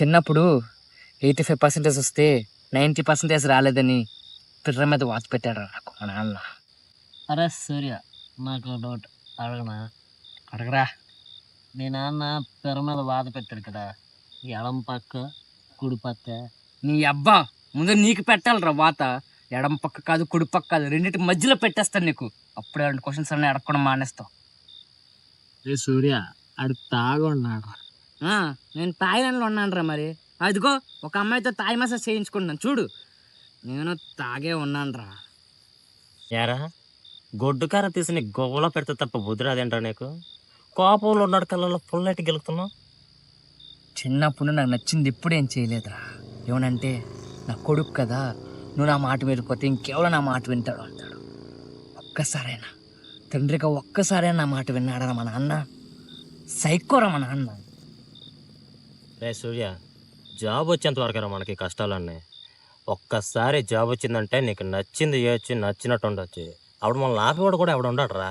చిన్నప్పుడు 85% వస్తే 90% రాలేదని పిర్ర మీద వాచ్ పెట్టాడు నాకు మా నాన్న. అరే సూర్య, నాకు డౌట్ అడగనా? అడగరా. మీ నాన్న పెర మీద వాత పెట్టాడు కదా, ఎడం పక్క కుడి పక్క. నీ అబ్బా ముందు నీకు పెట్టాలిరా వాత. ఎడం పక్క కాదు కుడి పక్క కాదు, రెండింటి మధ్యలో పెట్టేస్తాను నీకు. అప్పుడే రెండు క్వశ్చన్స్ అన్నీ అడగకుండా మానేస్తావు. ఏ సూర్య, ఆడు తాగున్నాడు. నేను థాయిలాండ్లో ఉన్నాను రా. మరి అదిగో ఒక అమ్మాయితో థాయ్ మసాజ్ చేయించుకుంటున్నాను చూడు. నేను తాగే ఉన్నాను రా. యారా గొడ్డు కార తీసి నీ గొవ్వలో పెడితే తప్ప బుద్ధి రాదేంట్రా నీకు? కోపంలో ఉన్నాడు కళ్ళలో పుల్లటి గెలుగుతున్నావు. చిన్నప్పుడు నాకు నచ్చింది ఎప్పుడు ఏం చేయలేదురా. ఏమనంటే నా కొడుకు కదా, నువ్వు నా మాట వినకపోతే ఇంకెవరో నా మాట వింటాడు అంటాడు. ఒక్కసారైనా తండ్రిగా ఒక్కసారైనా నా మాట విన్నాడరా మా నాన్న. సైకోరా మా నాన్న. రే సూర్య, జాబ్ వచ్చేంత వరకురా మనకి కష్టాలన్నీ. ఒక్కసారి జాబ్ వచ్చిందంటే నీకు నచ్చింది చేయొచ్చు, నచ్చినట్టు ఉండొచ్చు. అప్పుడు మనల్ని ఆపేవాడు కూడా ఎవడు ఉండడు రా.